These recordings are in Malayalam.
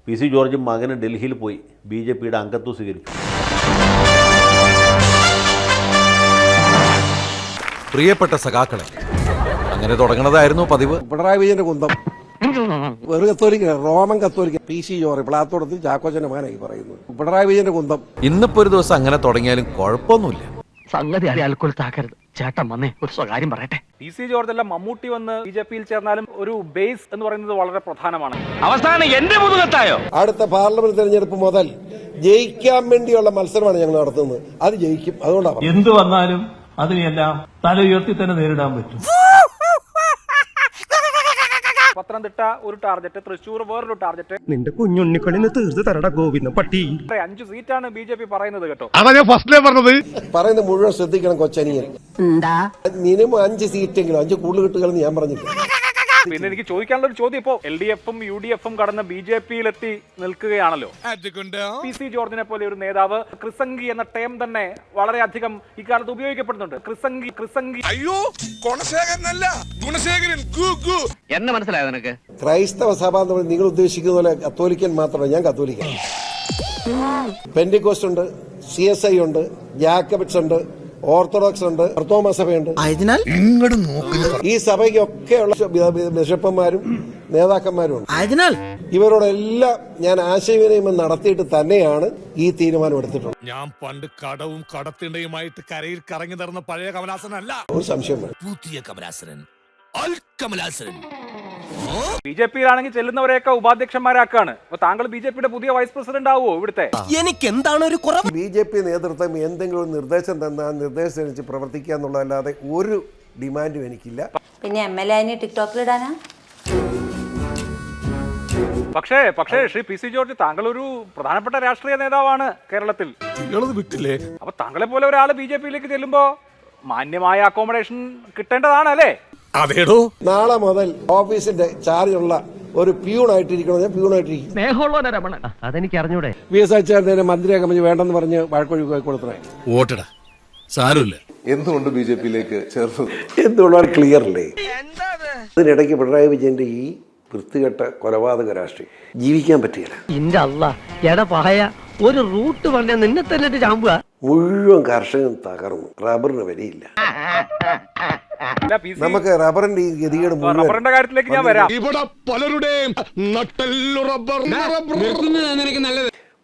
പി സി ജോർജും മകന് ഡൽഹിയിൽ പോയി BJPയുടെ അംഗത്വം സ്വീകരിച്ചു. പ്രിയപ്പെട്ട സഖാക്കളെ, അങ്ങനെ തുടങ്ങണതായിരുന്നു പതിവ്. പിണറായി വിജയന്റെ കുന്തം വെറു കത്തോലിക്ക, റോമൻ കത്തോലിക്ക. പി സി ജോർജ് പ്ലാത്തോടത്തിൽ ചാക്കോച്ചന്റെ മകനായി പറയുന്നു. പിണറായി വിജയന്റെ കുന്തം. ഇന്നിപ്പോ ഒരു ദിവസം അങ്ങനെ തുടങ്ങിയാലും കുഴപ്പമൊന്നുമില്ല. സംഗതി അയാൾക്കൊരുത്താക്കരുത്. ചേട്ടൻ വന്നേ ഒരു സ്വകാര്യം പറയട്ടെ. പി സി ജോർജ് അല്ല മമ്മൂട്ടി വന്ന് BJPയിൽ ചേർന്നാലും ഒരു ബേസ് എന്ന് പറയുന്നത് വളരെ പ്രധാനമാണ്. അവസാനം എന്റെ മുതുകത്തായോ? അടുത്ത പാർലമെന്റ് തെരഞ്ഞെടുപ്പ് മുതൽ ജയിക്കാൻ വേണ്ടിയുള്ള മത്സരമാണ് ഞങ്ങൾ നടത്തുന്നത്. അത് ജയിക്കും. അതുകൊണ്ടാണ് എന്ത് വന്നാലും അതിനെല്ലാം തല ഉയർത്തി തന്നെ നേരിടാൻ പറ്റും. പത്തനംതിട്ട ഒരു ടാർഗറ്റ്, തൃശ്ശൂർ വേറൊരു ടാർഗറ്റ്. നിന്റെ കുഞ്ഞുണ്ണിക്കളിന്ന് തീർത്ത് തരട ഗോവിന്ദ പട്ടി. 5 സീറ്റാണ് BJP പറയുന്നത് കേട്ടോ. പറയുന്നത് മുഴുവൻ ശ്രദ്ധിക്കണം കൊച്ചനിയൻ. മിനിമം 5 സീറ്റെങ്കിലും, 5 കൂടുതൽ കിട്ടുകയെന്ന് ഞാൻ പറഞ്ഞില്ല. പിന്നെ എനിക്ക് ചോദിക്കാനുള്ള ഒരു ചോദ്യം, ഇപ്പോ LDFും UDFും കടന്ന് BJPയിലെത്തി നിൽക്കുകയാണല്ലോ. പി സി ജോർജിനെ പോലെ ഒരു നേതാവ് ക്രിസംഗി എന്ന ടേം തന്നെ വളരെയധികം ഇക്കാലത്ത് ഉപയോഗിക്കപ്പെടുന്നുണ്ട്. ക്രിസംഗി. അയ്യോ, എന്നെ മനസ്സിലായോ നിനക്ക്? ക്രൈസ്തവ സഭ എന്ന് പറഞ്ഞാൽ നിങ്ങൾ ഉദ്ദേശിക്കുന്ന പോലെ കത്തോലിക്കൻ മാത്രമല്ല. ഞാൻ കത്തോലിക്കൻ. പെന്റിക്കോസ്റ്റ് ഉണ്ട്, CSI ഉണ്ട്, ജാക്കബിറ്റ്സ് ഉണ്ട്, ഓർത്തഡോക്സ് ഉണ്ട്, ഓർത്തോമ സഭയുണ്ട്. ഈ സഭയ്ക്കൊക്കെയുള്ള ബിഷപ്പന്മാരും നേതാക്കന്മാരും ഉണ്ട്. ഇവരോടെല്ലാം ഞാൻ ആശയവിനിമയം നടത്തിയിട്ട് തന്നെയാണ് ഈ തീരുമാനം എടുത്തിട്ടുള്ളത്. ഞാൻ പണ്ട് കടവും കടത്തിണ്ടയുമായിട്ട് കരയിൽ കറങ്ങി നടന്ന പഴയ കമലാസനല്ല. ഒരു സംശയം വേണം. പുതിയ കമലാസനൻ, കമലാസനൻ. BJPയിലാണെങ്കിൽ ചെല്ലുന്നവരെയൊക്കെ ഉപാധ്യക്ഷന്മാരാക്കാണ്. അപ്പൊ താങ്കൾ BJPയുടെ പുതിയ വൈസ് പ്രസിഡന്റ് ആവുമോ ഇവിടുത്തെ? എനിക്ക് എന്താണ് ഒരു കുറവ്? BJP നേതൃത്വം എന്തെങ്കിലും ഒരു നിർദ്ദേശം തന്നാൽ നിർദ്ദേശം അനുസരിച്ച് പ്രവർത്തിക്കുക എന്നുള്ളതല്ലാതെ ഒരു ഡിമാൻഡും എനിക്കില്ല. പിന്നെ MLA ടിക്ടോക്കിലിടാനാ? പക്ഷേ ശ്രീ പി സി ജോർജ്, താങ്കൾ ഒരു പ്രധാനപ്പെട്ട രാഷ്ട്രീയ നേതാവാണ് കേരളത്തിൽ. വിട്ടില്ലേ? അപ്പൊ താങ്കളെ പോലെ ഒരാൾ BJPയിലേക്ക് ചെല്ലുമ്പോ മാന്യമായ അക്കോമഡേഷൻ കിട്ടേണ്ടതാണ് അല്ലേ? അതേടോ. നാളെ മുതൽ ഓഫീസിന്റെ ചാർജുള്ള ഒരു പ്യൂണായിട്ടിരിക്കണം. ഞാൻ പ്യൂണായിട്ടിരിക്കും. സ്നേഹമുള്ള രമണൻ, അതെനിക്ക് അറിഞ്ഞൂടെ. VS അച്ഛനെ മന്ത്രിയാക്കാൻ വേണ്ടെന്ന് പറഞ്ഞ് വഴക്കൊഴുക്കി കൊടുത്തേ. വോട്ടടാ, സാരമില്ല. എന്തുകൊണ്ട് BJPയിലേക്ക് ചേർന്നു? എന്തുകൊണ്ടാണ് ക്ലിയർ അല്ലേ? അതിനിടയ്ക്ക് പിണറായി വിജയന്റെ ഈ വൃത്തികെട്ട കൊലപാതക രാഷ്ട്രീയം ജീവിക്കാൻ പറ്റിയില്ല. ഇന്റെ അല്ലാ, എടാ പഹയ ഒരു റൂട്ട് പറഞ്ഞ നിന്നെ തന്നെ ചാമ്പുക. മുഴുവൻ കർഷകൻ തകർന്നു. റബ്ബറിന് വിലയില്ല. നമുക്ക് റബ്ബറിന്റെ ഈ ഗതികേട് റബ്ബറിന്റെ കാര്യത്തിലേക്ക് ഞാൻ വരാം. ഇവിടെ പലരുടെയും നട്ടെല്ലു റബ്ബർ.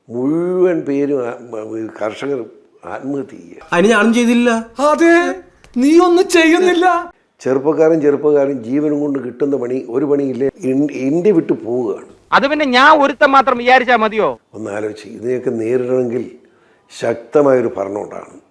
മുഴുവൻ പേരും കർഷകർ ആത്മഹത്യ ചെയ്യുക. അതിന് ഞാനും ചെയ്തില്ല. അതെ, നീ ഒന്നും ചെയ്യുന്നില്ല. ചെറുപ്പക്കാരും ജീവനും കൊണ്ട് കിട്ടുന്ന പണി ഒരു പണിയില്ലേ, ഇന്ത്യ വിട്ടു പോവുകയാണ്. അത് പിന്നെ ഞാൻ ഒരുത്തം മാത്രം വിചാരിച്ചാ മതിയോ? ഒന്ന് ആലോചിച്ച് ഇതിനെയൊക്കെ നേരിടണമെങ്കിൽ ശക്തമായൊരു ഭരണം ഉണ്ടാകണം.